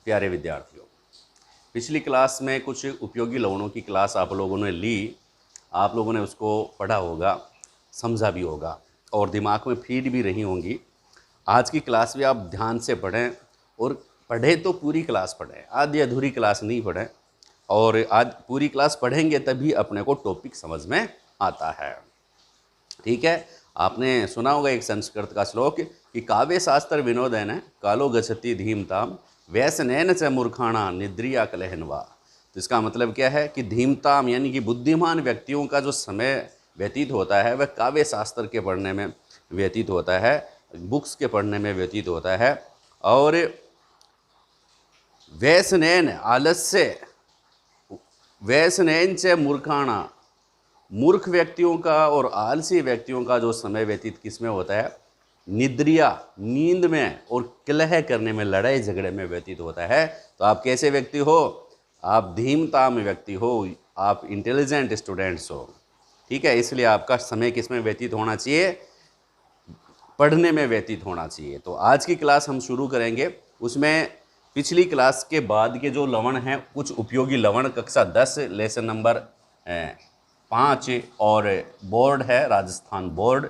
प्यारे विद्यार्थियों, पिछली क्लास में कुछ उपयोगी लवणों की क्लास आप लोगों ने ली। आप लोगों ने उसको पढ़ा होगा, समझा भी होगा और दिमाग में फीड भी रही होंगी। आज की क्लास भी आप ध्यान से पढ़ें और पढ़ें तो पूरी क्लास पढ़ें, आधी अधूरी क्लास नहीं पढ़ें। और आज पूरी क्लास पढ़ेंगे तभी अपने को टॉपिक समझ में आता है। ठीक है, आपने सुना होगा एक संस्कृत का श्लोक कि काव्य शास्त्र विनोदेन कालो गच्छति धीमताम व्यसनेन च मूर्खाणा निद्रिया कलहनवा। तो इसका मतलब क्या है कि धीमताम यानी कि बुद्धिमान व्यक्तियों का जो समय व्यतीत होता है वह काव्य शास्त्र के पढ़ने में व्यतीत होता है, बुक्स के पढ़ने में व्यतीत होता है। और व्यसनेन आलस्य व्यसनेन च मूर्खाणा, मूर्ख व्यक्तियों का और आलसी व्यक्तियों का जो समय व्यतीत किस में होता है? निद्रिया, नींद में, और कलह करने में, लड़ाई झगड़े में व्यतीत होता है। तो आप कैसे व्यक्ति हो? आप धीमताम व्यक्ति हो, आप इंटेलिजेंट स्टूडेंट्स हो। ठीक है, इसलिए आपका समय किस में व्यतीत होना चाहिए? पढ़ने में व्यतीत होना चाहिए। तो आज की क्लास हम शुरू करेंगे, उसमें पिछली क्लास के बाद के जो लवण हैं, कुछ उपयोगी लवण, कक्षा 10 लेसन नंबर 5 और बोर्ड है राजस्थान बोर्ड।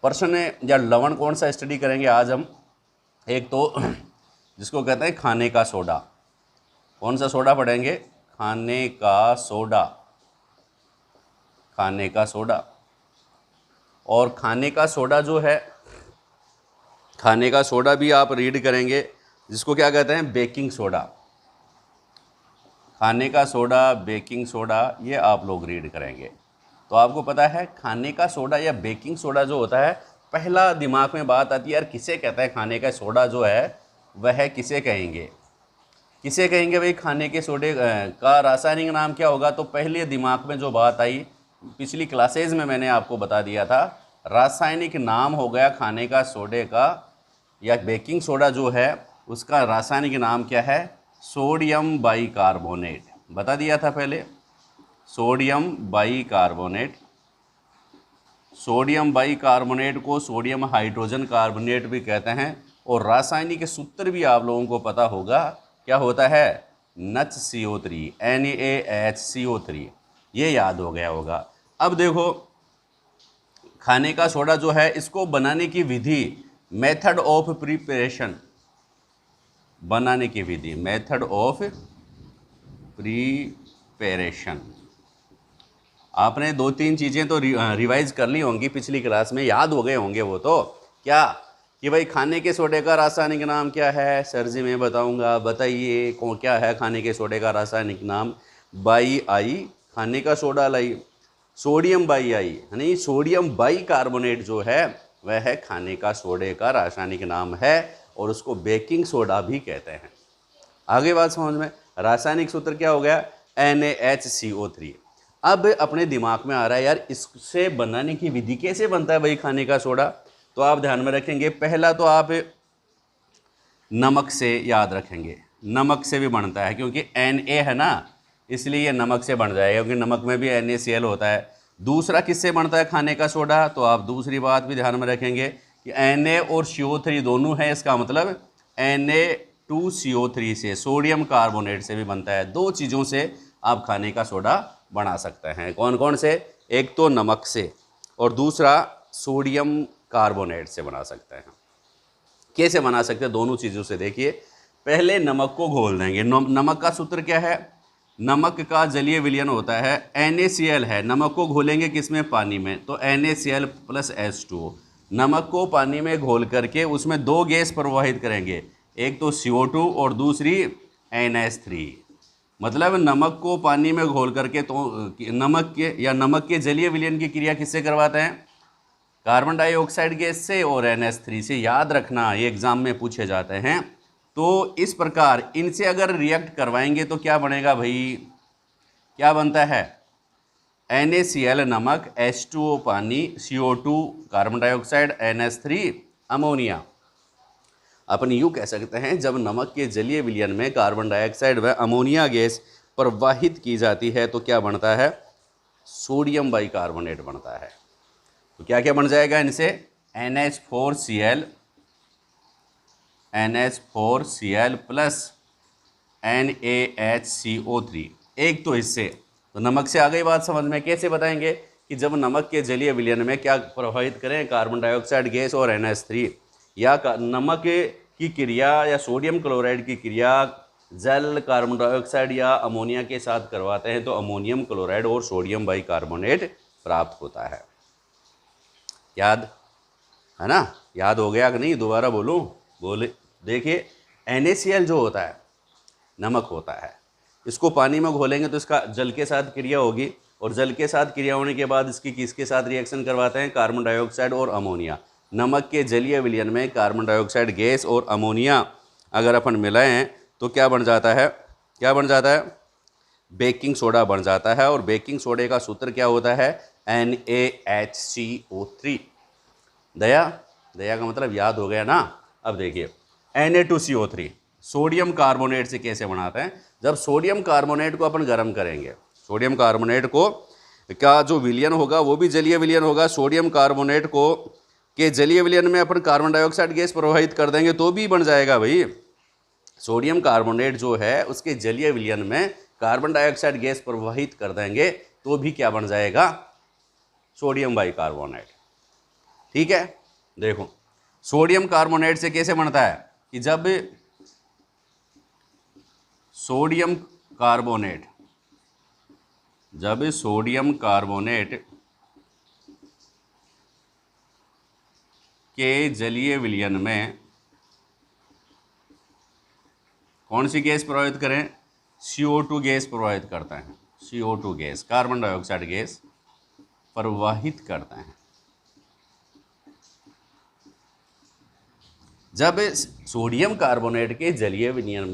प्रश्न या लवण कौन सा स्टडी करेंगे आज हम? एक तो जिसको कहते हैं खाने का सोडा। कौन सा सोडा पढ़ेंगे? खाने का सोडा, खाने का सोडा। और खाने का सोडा जो है, खाने का सोडा भी आप रीड करेंगे, जिसको क्या कहते हैं? Baking soda. खाने का सोडा, बेकिंग सोडा, ये आप लोग रीड करेंगे। तो आपको पता है खाने का सोडा या बेकिंग सोडा जो होता है, पहला दिमाग में बात आती है यार किसे कहता है खाने का सोडा जो है वह किसे कहेंगे? किसे कहेंगे भाई खाने के सोडे का रासायनिक नाम क्या होगा? तो पहले दिमाग में जो बात आई, पिछली क्लासेज में मैंने आपको बता दिया था, रासायनिक नाम हो गया खाने का सोडे का या बेकिंग सोडा जो है उसका रासायनिक नाम क्या है? Sodium bicarbonate. बता दिया था पहले, सोडियम बाइकार्बोनेट। सोडियम बाइकार्बोनेट को सोडियम हाइड्रोजन कार्बोनेट भी कहते हैं। और रासायनिक सूत्र भी आप लोगों को पता होगा, क्या होता है? NaCO3, NaHCO3। ये याद हो गया होगा। अब देखो, खाने का सोडा जो है इसको बनाने की विधि, मेथड ऑफ प्रिपरेशन, बनाने की विधि, मेथड ऑफ प्रिपरेशन। आपने 2-3 चीज़ें तो रिवाइज कर ली होंगी पिछली क्लास में, याद हो गए होंगे वो तो। क्या कि भाई खाने के सोडे का रासायनिक नाम क्या है? सर जी मैं बताऊंगा, बताइए कौन क्या है खाने के सोडे का रासायनिक नाम? बाई आई, खाने का soda lie, sodium by I, यानी सोडियम बाई कार्बोनेट जो है वह है खाने का सोडे का रासायनिक नाम है, और उसको बेकिंग सोडा भी कहते हैं। आगे बात समझ में? रासायनिक सूत्र क्या हो गया? NaHCO3। अब अपने दिमाग में आ रहा है यार इससे बनाने की विधि कैसे बनता है भाई खाने का सोडा? तो आप ध्यान में रखेंगे, पहला तो आप नमक से याद रखेंगे, नमक से भी बनता है, क्योंकि Na है ना, इसलिए ये नमक से बन जाएगा, क्योंकि नमक में भी NaCl होता है। दूसरा किससे बनता है खाने का सोडा? तो आप दूसरी बात भी ध्यान में रखेंगे कि Na और CO3 दोनों है, इसका मतलब Na2CO3 से, सोडियम कार्बोनेट से भी बनता है। 2 चीज़ों से आप खाने का सोडा बना सकते हैं। कौन कौन से? एक तो नमक से और दूसरा सोडियम कार्बोनेट से बना सकते हैं। कैसे बना सकते हैं? दोनों चीज़ों से। देखिए, पहले नमक को घोल देंगे। नमक का सूत्र क्या है? नमक का जलीय विलयन होता है NaCl है। नमक को घोलेंगे किसमें? पानी में, तो NaCl + H2O। नमक को पानी में घोल करके उसमें 2 गैस प्रवाहित करेंगे, एक तो CO2 और दूसरी NH3। मतलब नमक को पानी में घोल करके, तो नमक के जलीय विलयन की क्रिया किससे करवाते हैं? कार्बन डाइऑक्साइड गैस से और NH3 से। याद रखना, ये एग्जाम में पूछे जाते हैं। तो इस प्रकार इनसे अगर रिएक्ट करवाएंगे तो क्या बनेगा भाई? क्या बनता है? NaCl नमक, H2O पानी, CO2 carbon dioxide, NH3 ammonia. अपन यूँ कह सकते हैं, जब नमक के जलीय विलयन में कार्बन डाइऑक्साइड व अमोनिया गैस प्रवाहित की जाती है तो क्या बनता है? सोडियम बाइकार्बोनेट बनता है। तो क्या क्या बन जाएगा इनसे? NH4Cl, NH4Cl plus NaHCO3। एक तो इससे, तो नमक से आ गई बात समझ में। कैसे बताएंगे कि जब नमक के जलीय विलयन में क्या प्रभावित करें, कार्बन डाइऑक्साइड गैस और NH3, या नमक की क्रिया या सोडियम क्लोराइड की क्रिया जल, कार्बन डाइऑक्साइड या अमोनिया के साथ करवाते हैं तो अमोनियम क्लोराइड और सोडियम बाइकार्बोनेट प्राप्त होता है। याद है ना? याद हो गया कि नहीं? दोबारा बोलूं? बोले। देखिए, NaCl जो होता है, नमक होता है, इसको पानी में घोलेंगे तो इसका जल के साथ क्रिया होगी, और जल के साथ क्रिया होने के बाद इसकी किसके साथ रिएक्शन करवाते हैं? कार्बन डाइऑक्साइड और अमोनिया। नमक के जलीय विलयन में कार्बन डाइऑक्साइड गैस और अमोनिया अगर अपन मिलाएं तो क्या बन जाता है? क्या बन जाता है? बेकिंग सोडा बन जाता है। और बेकिंग सोडे का सूत्र क्या होता है? NaHCO3। दया का मतलब याद हो गया ना? अब देखिए, Na2CO3 सोडियम कार्बोनेट से कैसे बनाते हैं? जब सोडियम कार्बोनेट को अपन गर्म करेंगे, सोडियम कार्बोनेट को का जो विलयन होगा वो भी जलीय विलयन होगा। सोडियम कार्बोनेट को के जलीय विलयन में अपन कार्बन डाइऑक्साइड गैस प्रवाहित कर देंगे तो भी बन जाएगा भाई। सोडियम कार्बोनेट जो है उसके जलीय विलयन में कार्बन डाइऑक्साइड गैस प्रवाहित कर देंगे तो भी क्या बन जाएगा? Sodium bicarbonate. ठीक है, देखो सोडियम कार्बोनेट से कैसे बनता है कि जब सोडियम कार्बोनेट के जलीय विलयन में कौन सी गैस प्रवाहित करें? CO2 गैस प्रवाहित करते हैं। CO2 gas, carbon dioxide gas प्रवाहित करते हैं। जब सोडियम कार्बोनेट के जलीय विलयन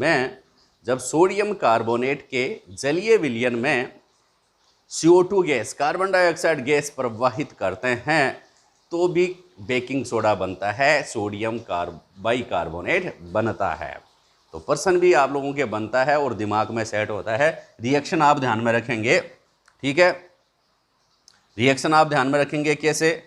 में CO2 gas, carbon dioxide gas प्रवाहित करते हैं तो भी बेकिंग सोडा बनता है, सोडियम बाइकार्बोनेट बनता है। तो प्रश्न भी आप लोगों के बनता है और दिमाग में सेट होता है। रिएक्शन आप ध्यान में रखेंगे, ठीक है? रिएक्शन आप ध्यान में रखेंगे कैसे?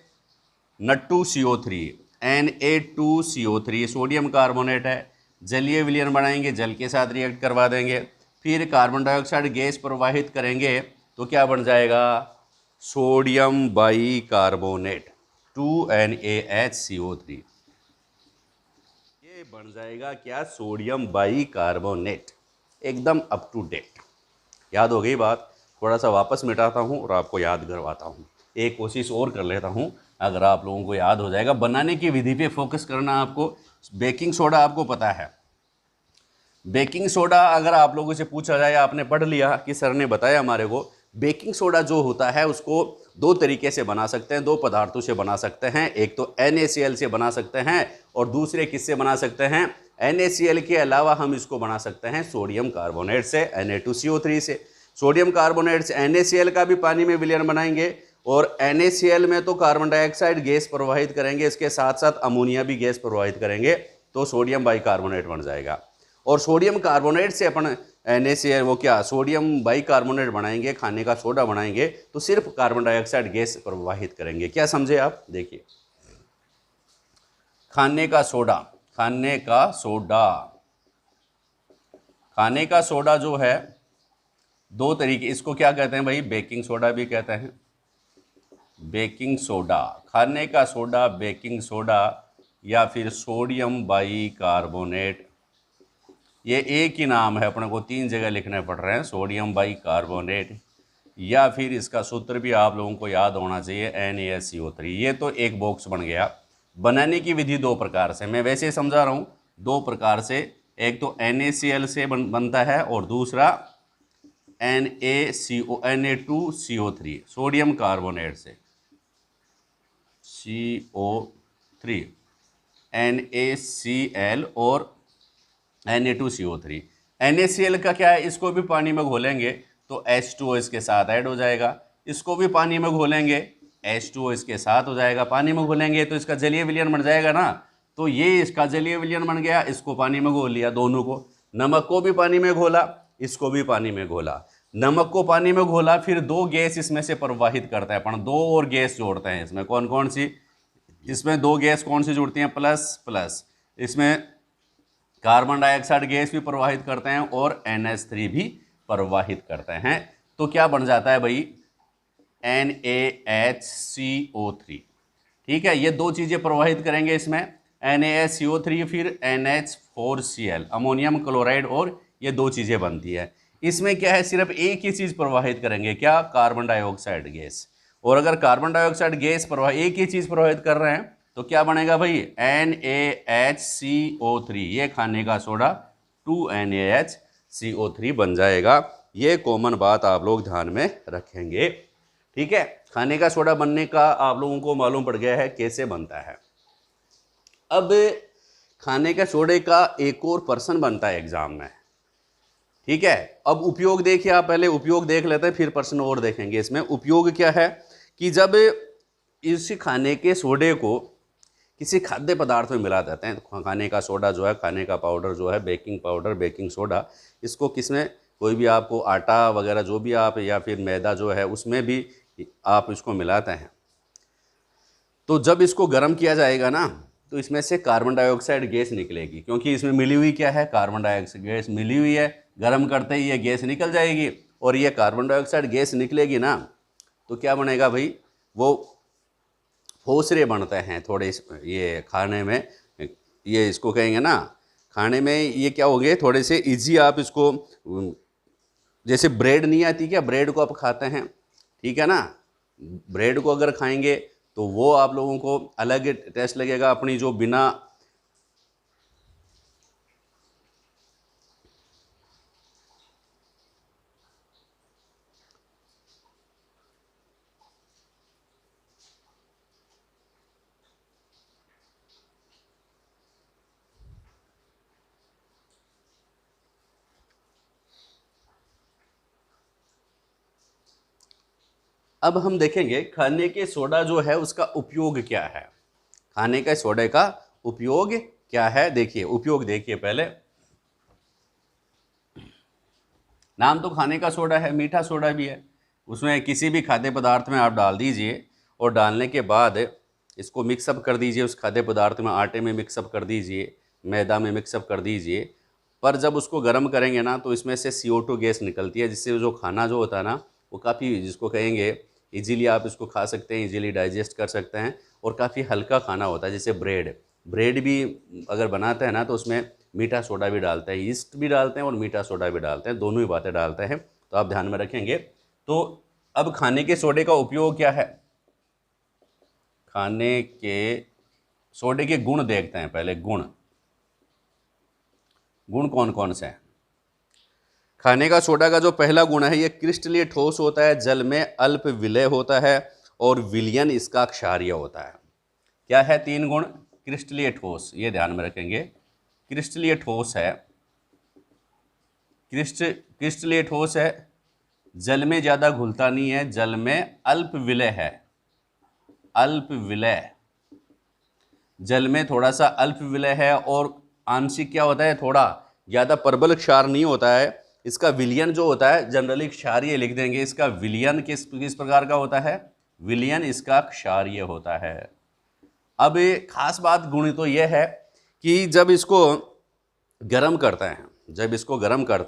Na2CO3 Na2CO3 सोडियम कार्बोनेट है, जलीय विलयन बनाएंगे, जल के साथ रिएक्ट करवा देंगे, फिर कार्बन डाइऑक्साइड गैस प्रवाहित करेंगे तो क्या बन जाएगा? Sodium bicarbonate 2NaHCO3। ये बन जाएगा क्या? Sodium bicarbonate. एकदम अप टू डेट। याद हो गई बात? थोड़ा सा वापस मिटाता हूँ और आपको याद करवाता हूँ। एक कोशिश और कर लेता हूँ, अगर आप लोगों को याद हो जाएगा। बनाने की विधि पे फोकस करना आपको। बेकिंग सोडा आपको पता है। बेकिंग सोडा अगर आप लोगों से पूछा जाए, आपने पढ़ लिया कि सर ने बताया हमारे को, बेकिंग सोडा जो होता है उसको दो तरीके से बना सकते हैं, दो पदार्थों से बना सकते हैं। एक तो NaCl से बना सकते हैं और दूसरे किससे बना सकते हैं? NaCl के अलावा हम इसको बना सकते हैं सोडियम कार्बोनेट से, Na2CO3 से। सोडियम कार्बोनेट से NaCl का भी पानी में विलयन बनाएंगे और NaCl में तो कार्बन डाइऑक्साइड गैस प्रवाहित करेंगे, इसके साथ साथ अमोनिया भी गैस प्रवाहित करेंगे तो सोडियम बाइकार्बोनेट बन जाएगा। और सोडियम कार्बोनेट से अपन NaCl वो क्या सोडियम बाइकार्बोनेट बनाएंगे, खाने का सोडा बनाएंगे तो सिर्फ कार्बन डाइऑक्साइड गैस प्रवाहित करेंगे। क्या समझे आप? देखिए, खाने का सोडा जो है दो तरीके, इसको क्या कहते हैं भाई? बेकिंग सोडा भी कहते हैं। बेकिंग सोडा, खाने का सोडा, बेकिंग सोडा या फिर सोडियम बाइकार्बोनेट, ये एक ही नाम है, अपने को तीन जगह लिखने पड़ रहे हैं। सोडियम बाइकार्बोनेट या फिर इसका सूत्र भी आप लोगों को याद होना चाहिए NaCO3। ये तो एक बॉक्स बन गया। बनाने की विधि दो प्रकार से, मैं वैसे समझा रहा हूँ, दो प्रकार से। एक तो NaCl से बनता है और दूसरा Na2CO3 सोडियम कार्बोनेट से, CO3, NaCl और Na2CO3। NaCl का क्या है? इसको भी पानी में घोलेंगे तो H2O इसके साथ ऐड हो जाएगा, इसको भी पानी में घोलेंगे H2O इसके साथ हो जाएगा, पानी में घोलेंगे तो इसका जलीय विलयन बन जाएगा ना। तो ये इसका जलीय विलयन बन गया, इसको पानी में घोल लिया, दोनों को। नमक को भी पानी में घोला, इसको भी पानी में घोला। नमक को पानी में घोला, फिर दो गैस इसमें से प्रवाहित करता है, अपन दो और गैस जोड़ते हैं इसमें। कौन कौन सी? इसमें दो गैस कौन सी जुड़ती हैं? Plus plus. इसमें कार्बन डाइऑक्साइड गैस भी प्रवाहित करते हैं और NH3 भी प्रवाहित करते हैं। तो क्या बन जाता है भाई, NaHCO3। ठीक है, ये दो चीज़ें प्रवाहित करेंगे इसमें, NaHCO3 फिर NH4Cl, अमोनियम क्लोराइड, और ये दो चीज़ें बनती है। इसमें क्या है, सिर्फ एक ही चीज़ प्रवाहित करेंगे, क्या, कार्बन डाइऑक्साइड गैस। और अगर कार्बन डाइऑक्साइड गैस एक ही चीज़ प्रवाहित कर रहे हैं तो क्या बनेगा भाई, NaHCO3, ये खाने का सोडा 2NaHCO3 बन जाएगा। ये कॉमन बात आप लोग ध्यान में रखेंगे। ठीक है, खाने का सोडा बनने का आप लोगों को मालूम पड़ गया है कैसे बनता है। अब खाने का सोडे का एक और पर्सन बनता है एग्जाम में। ठीक है, अब उपयोग देखिए, आप पहले उपयोग देख लेते हैं फिर प्रश्न और देखेंगे। इसमें उपयोग क्या है कि जब इस खाने के सोडे को किसी खाद्य पदार्थ में मिला देते हैं, तो खाने का सोडा जो है, खाने का पाउडर जो है, बेकिंग पाउडर, बेकिंग सोडा, इसको किसमें, कोई भी आपको आटा वगैरह जो भी आप, या फिर मैदा जो है, उसमें भी आप इसको मिलाते हैं। तो जब इसको गर्म किया जाएगा ना, तो इसमें से कार्बन डाइऑक्साइड गैस निकलेगी, क्योंकि इसमें मिली हुई क्या है, कार्बन डाइऑक्साइड गैस मिली हुई है। गर्म करते ही ये गैस निकल जाएगी, और ये कार्बन डाइऑक्साइड गैस निकलेगी ना, तो क्या बनेगा भाई, वो फोसरे बनते हैं थोड़े ये खाने में, ये इसको कहेंगे ना, खाने में ये क्या हो गए, थोड़े से इजी आप इसको, जैसे ब्रेड नहीं आती क्या, ब्रेड को आप खाते हैं, ठीक है ना, ब्रेड को अगर खाएंगे तो वो आप लोगों को अलग टेस्ट लगेगा, अपनी जो बिना अब हम देखेंगे खाने के सोडा जो है उसका उपयोग क्या है। खाने के सोडे का उपयोग क्या है, देखिए उपयोग देखिए पहले। नाम तो खाने का सोडा है, मीठा सोडा भी है, उसमें किसी भी खाद्य पदार्थ में आप डाल दीजिए, और डालने के बाद इसको मिक्सअप कर दीजिए उस खाद्य पदार्थ में, आटे में मिक्सअप कर दीजिए, मैदा में मिक्सअप कर दीजिए। पर जब उसको गर्म करेंगे ना, तो इसमें से CO2 गैस निकलती है, जिससे जो खाना जो होता है ना, वो काफ़ी, जिसको कहेंगे इजीली आप इसको खा सकते हैं, इजीली डाइजेस्ट कर सकते हैं, और काफ़ी हल्का खाना होता है। जैसे ब्रेड भी अगर बनाते हैं ना, तो उसमें मीठा सोडा भी डालते हैं, यीस्ट भी डालते हैं और मीठा सोडा भी डालते हैं, दोनों ही बातें डालते हैं, तो आप ध्यान में रखेंगे। तो अब खाने के सोडे का उपयोग क्या है, खाने के सोडे के गुण देखते हैं पहले। गुण कौन कौन से हैं। खाने का सोडा का जो पहला गुण है, ये क्रिस्टलीय ठोस होता है, जल में अल्प विलय होता है, और विलयन इसका क्षारीय होता है। क्या है 3 गुण, क्रिस्टलीय ठोस, ये ध्यान में रखेंगे। क्रिस्टलीय ठोस है, क्रिस्टलीय ठोस है, जल में ज़्यादा घुलता नहीं है, जल में अल्प विलय है, अल्प विलय, जल में थोड़ा सा अल्प विलय है, और आंशिक क्या होता है, थोड़ा ज़्यादा प्रबल क्षार नहीं होता है। इसका विलयन जो होता है, जनरली क्षारीय लिख देंगे, इसका विलयन किस प्रकार का होता है, विलयन इसका क्षारीय होता है। अब खास बात गुण तो यह है कि जब इसको गर्म करते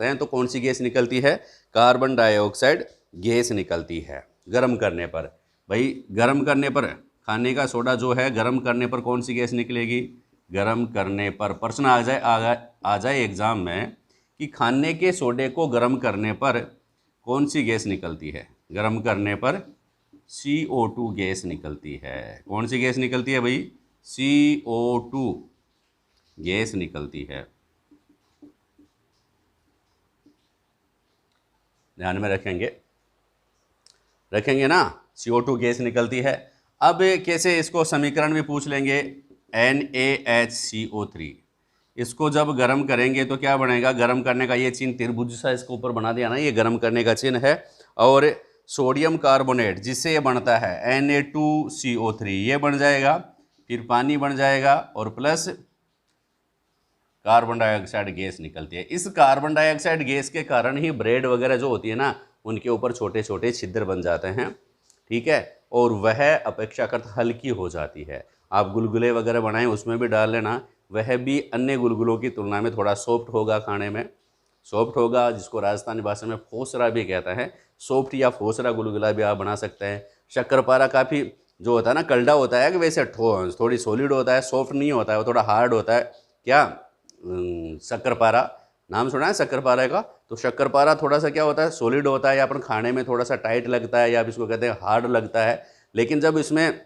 हैं, तो कौन सी गैस निकलती है, कार्बन डाइऑक्साइड गैस निकलती है गर्म करने पर। भाई गर्म करने पर खाने का सोडा जो है, गर्म करने पर कौन सी गैस निकलेगी, गर्म करने पर प्रश्न आ जाए एग्जाम में कि खाने के सोडे को गर्म करने पर कौन सी गैस निकलती है, गर्म करने पर CO2 गैस निकलती है। कौन सी गैस निकलती है भाई, CO2 गैस निकलती है, ध्यान में रखेंगे ना, CO2 गैस निकलती है। अब कैसे, इसको समीकरण भी पूछ लेंगे, NaHCO3, इसको जब गर्म करेंगे तो क्या बनेगा, गर्म करने का ये चिन्ह त्रिभुज सा इसके ऊपर बना दिया ना, ये गर्म करने का चिन्ह है, और सोडियम कार्बोनेट जिससे ये बनता है Na2CO3, ये बन जाएगा, फिर पानी बन जाएगा, और प्लस कार्बन डाइऑक्साइड गैस निकलती है। इस कार्बन डाइऑक्साइड गैस के कारण ही ब्रेड वगैरह जो होती है ना, उनके ऊपर छोटे छोटे छिद्र बन जाते हैं, ठीक है, और वह अपेक्षाकृत हल्की हो जाती है। आप गुलगुले वगैरह बनाएं, उसमें भी डाल लेना, वह भी अन्य गुलगुलों की तुलना में थोड़ा सॉफ्ट होगा, खाने में सॉफ्ट होगा, जिसको राजस्थानी भाषा में फोसरा भी कहता है। सॉफ्ट या फोसरा गुलगुला भी आप बना सकते हैं। शक्करपारा काफ़ी जो होता है ना, कलडा होता है कि वैसे थोड़ी सॉलिड होता है, सॉफ्ट नहीं होता है, वो थोड़ा हार्ड होता है। क्या शक्करपारा नाम सुना है शक्करपारा का? तो शक्करपारा थोड़ा सा क्या होता है, सॉलिड होता है, या अपन खाने में थोड़ा सा टाइट लगता है, या आप इसको कहते हैं हार्ड लगता है। लेकिन जब इसमें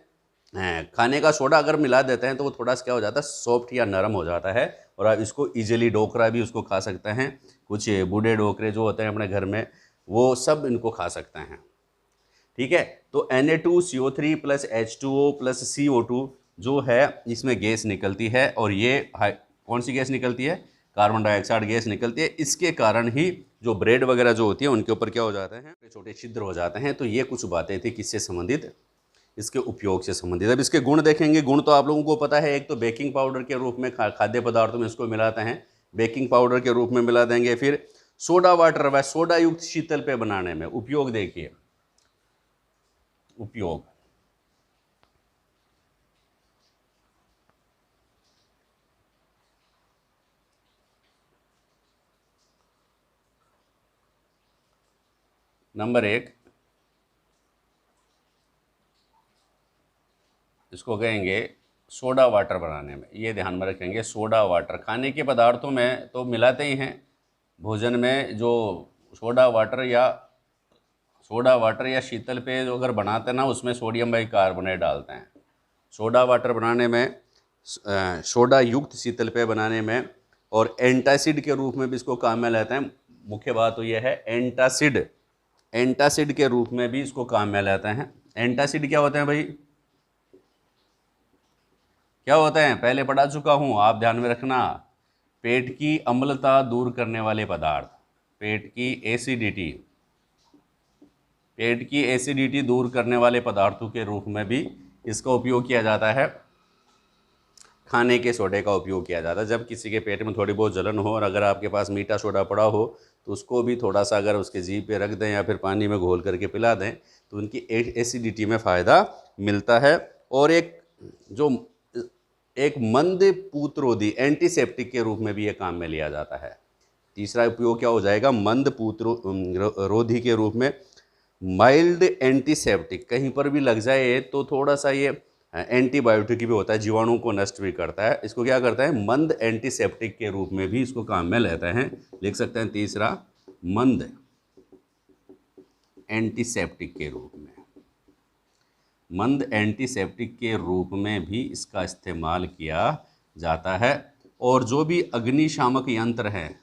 खाने का सोडा अगर मिला देते हैं तो वो थोड़ा सा क्या हो जाता है, सॉफ्ट या नरम हो जाता है, और आप इसको इजीली डोकरा भी उसको खा सकते हैं। कुछ बूढ़े डोकरे जो होते हैं अपने घर में, वो सब इनको खा सकते हैं। ठीक है, तो Na2CO3 plus H2O plus CO2 जो है इसमें गैस निकलती है, और ये कौन सी गैस निकलती है? कार्बन डाइऑक्साइड गैस निकलती है। इसके कारण ही जो ब्रेड वगैरह जो होती है उनके ऊपर क्या हो जाते हैं, छोटे छिद्र हो जाते हैं। तो ये कुछ बातें थी किससे संबंधित, इसके उपयोग से संबंधित। अब इसके गुण देखेंगे। गुण तो आप लोगों को पता है, एक तो बेकिंग पाउडर के रूप में खाद्य पदार्थों में इसको मिलाते हैं, बेकिंग पाउडर के रूप में मिला देंगे। फिर सोडा वाटर व सोडा युक्त शीतल पेय बनाने में उपयोग देखिए, उपयोग नंबर 1 इसको कहेंगे सोडा वाटर बनाने में। ये ध्यान में रखेंगे, सोडा वाटर खाने के पदार्थों में तो मिलाते ही हैं, भोजन में जो सोडा वाटर या शीतल पेय जो अगर बनाते हैं ना, उसमें सोडियम बाइकार्बोनेट डालते हैं। सोडा वाटर बनाने में, सोडा युक्त शीतल पेय बनाने में, और एंटासिड के रूप में भी इसको काम में लेते हैं। मुख्य बात तो यह है, एंटासिड के रूप में भी इसको काम में लेते हैं। एंटासिड क्या होते हैं भाई, क्या होते हैं? पहले पढ़ा चुका हूँ, आप ध्यान में रखना। पेट की अम्लता दूर करने वाले पदार्थ, पेट की एसिडिटी दूर करने वाले पदार्थों के रूप में भी इसका उपयोग किया जाता है। खाने के सोडे का उपयोग किया जाता है। जब किसी के पेट में थोड़ी बहुत जलन हो और अगर आपके पास मीठा सोडा पड़ा हो तो उसको भी थोड़ा सा अगर उसके जीभ पे रख दें या फिर पानी में घोल करके पिला दें तो उनकी एसिडिटी में फ़ायदा मिलता है। और एक मंद पूतरोधी एंटीसेप्टिक के रूप में भी ये काम में लिया जाता है। तीसरा उपयोग क्या हो जाएगा, मंद पूतरोधी के रूप में। माइल्ड एंटीसेप्टिक, कहीं पर भी लग जाए तो थोड़ा सा ये एंटीबायोटिक भी होता है, जीवाणु को नष्ट भी करता है। इसको क्या करता है, मंद एंटीसेप्टिक के रूप में भी इसको काम में लेते हैं। लिख सकते हैं तीसरा, मंद एंटीसेप्टिक के रूप में, मंद एंटीसेप्टिक के रूप में भी इसका इस्तेमाल किया जाता है। और जो भी अग्निशामक यंत्र हैं,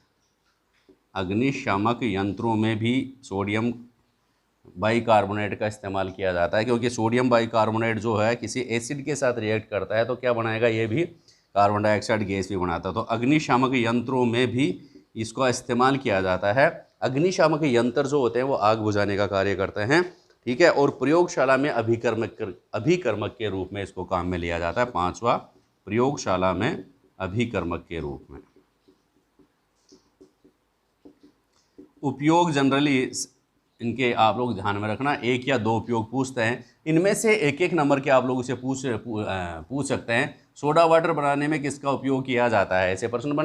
अग्निशामक यंत्रों में भी सोडियम बाइकार्बोनेट का इस्तेमाल किया जाता है, क्योंकि सोडियम बाइकार्बोनेट जो है किसी एसिड के साथ रिएक्ट करता है तो क्या बनाएगा, ये भी कार्बन डाइऑक्साइड गैस भी बनाता है। तो अग्निशामक यंत्रों में भी इसका इस्तेमाल किया जाता है। अग्निशामक यंत्र जो होते हैं वो आग बुझाने का कार्य करते हैं। ठीक है, और प्रयोगशाला में अभिकर्मक के रूप में इसको काम में लिया जाता है। पांचवा, प्रयोगशाला में अभिकर्मक के रूप में। उपयोग जनरली इनके आप लोग ध्यान में रखना, एक या दो उपयोग पूछते हैं। इनमें से एक एक नंबर के आप लोग उसे पूछ सकते हैं। सोडा वाटर बनाने में किसका उपयोग किया जाता है, ऐसे प्रश्न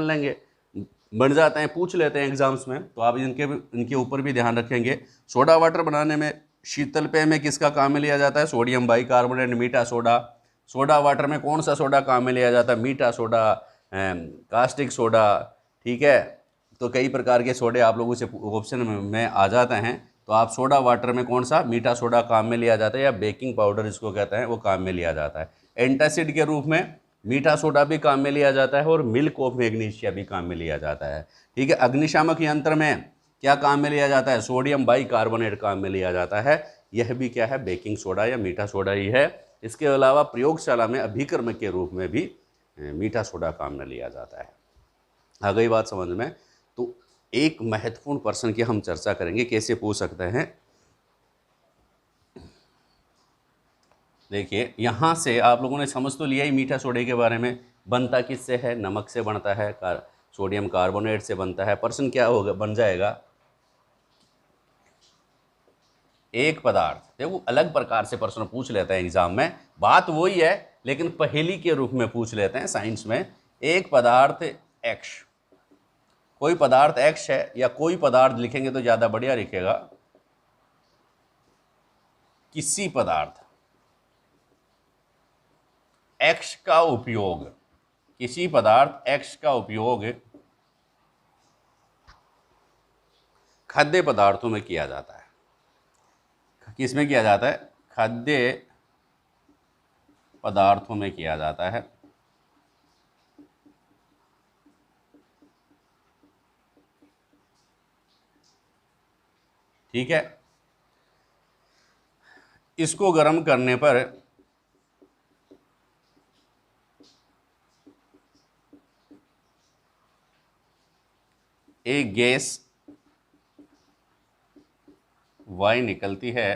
बन जाते हैं, पूछ लेते हैं एग्जाम्स में, तो आप इनके ऊपर भी ध्यान रखेंगे। सोडा वाटर बनाने में शीतल पेय में किसका काम में लिया जाता है, सोडियम बाइकार्बोनेट, मीठा सोडा। सोडा वाटर में कौन सा सोडा काम में लिया जाता है, मीठा सोडा, कास्टिक सोडा। ठीक है, तो कई प्रकार के सोडे आप लोगों से ऑप्शन में आ जाते हैं। तो आप सोडा वाटर में कौन सा, मीठा सोडा काम में लिया जाता है, या बेकिंग पाउडर जिसको कहते हैं वो काम में लिया जाता है। एंटासिड के रूप में मीठा सोडा भी काम में लिया जाता है और मिल्क ऑफ मैग्नीशिया भी काम में लिया जाता है। ठीक है, अग्निशामक यंत्र में क्या काम में लिया जाता है, सोडियम बाइकार्बोनेट काम में लिया जाता है। यह भी क्या है, बेकिंग सोडा या मीठा सोडा ही है। इसके अलावा प्रयोगशाला में अभिकर्मक के रूप में भी मीठा सोडा काम में लिया जाता है। आ गई बात समझ में? तो एक महत्वपूर्ण प्रश्न की हम चर्चा करेंगे, कैसे पूछ सकते हैं। देखिए, यहाँ से आप लोगों ने समझ तो लिया ही मीठा सोडे के बारे में। बनता किससे है, नमक से बनता है, सोडियम कार्बोनेट से बनता है। प्रश्न क्या होगा, बन जाएगा एक पदार्थ। देखो, अलग प्रकार से प्रश्न पूछ लेते हैं एग्जाम में, बात वही है लेकिन पहेली के रूप में पूछ लेते हैं साइंस में। एक पदार्थ एक्स, कोई पदार्थ एक्स है या कोई पदार्थ लिखेंगे तो ज़्यादा बढ़िया लिखेगा, किसी पदार्थ एक्स का उपयोग, किसी पदार्थ एक्स का उपयोग खाद्य पदार्थों में किया जाता है। किसमें किया जाता है? खाद्य पदार्थों में किया जाता है। ठीक है, इसको गर्म करने पर एक गैस वायु निकलती है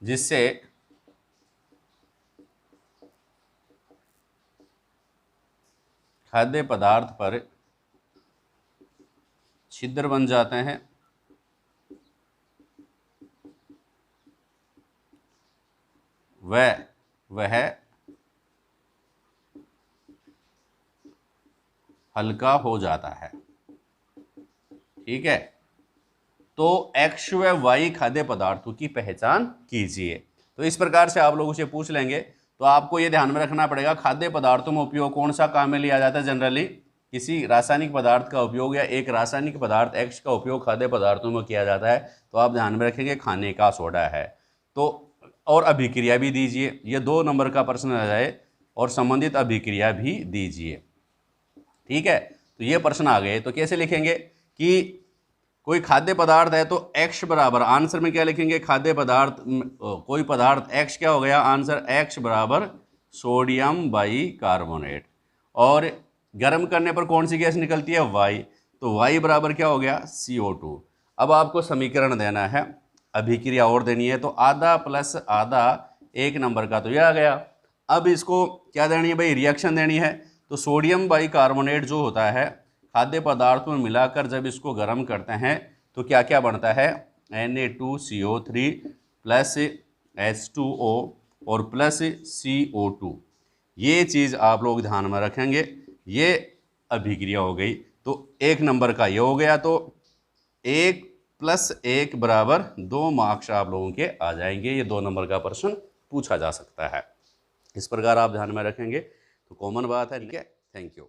जिससे खाद्य पदार्थ पर छिद्र बन जाते हैं वह हल्का हो जाता है। ठीक है, तो एक्स व वाई खाद्य पदार्थों की पहचान कीजिए। तो इस प्रकार से आप लोगों से पूछ लेंगे, तो आपको ये ध्यान में रखना पड़ेगा खाद्य पदार्थों में उपयोग कौन सा काम में लिया जाता है। जनरली किसी रासायनिक पदार्थ का उपयोग या एक रासायनिक पदार्थ एक्स का उपयोग खाद्य पदार्थों में किया जाता है, तो आप ध्यान में रखेंगे खाने का सोडा है। तो और अभिक्रिया भी दीजिए, ये 2 नंबर का प्रश्न आ जाए, और संबंधित अभिक्रिया भी दीजिए। ठीक है, तो ये प्रश्न आ गए, तो कैसे लिखेंगे कि कोई खाद्य पदार्थ है तो x बराबर, आंसर में क्या लिखेंगे, खाद्य पदार्थ कोई पदार्थ x क्या हो गया, आंसर x बराबर सोडियम बाइकार्बोनेट, और गर्म करने पर कौन सी गैस निकलती है, y, तो y बराबर क्या हो गया, CO2। अब आपको समीकरण देना है, अभिक्रिया और देनी है, तो आधा प्लस आधा 1 नंबर का तो यह आ गया। अब इसको क्या देनी है भाई, रिएक्शन देनी है। तो सोडियम बाइकार्बोनेट जो होता है खाद्य पदार्थों में मिलाकर जब इसको गर्म करते हैं तो क्या क्या बनता है, Na2CO3 प्लस H2O और प्लस CO2। ये चीज़ आप लोग ध्यान में रखेंगे, ये अभिक्रिया हो गई। तो 1 नंबर का ये हो गया, तो 1 + 1 बराबर 2 मार्क्स आप लोगों के आ जाएंगे। ये 2 नंबर का प्रश्न पूछा जा सकता है। इस प्रकार आप ध्यान में रखेंगे तो कॉमन बात है। ठीक है, थैंक यू।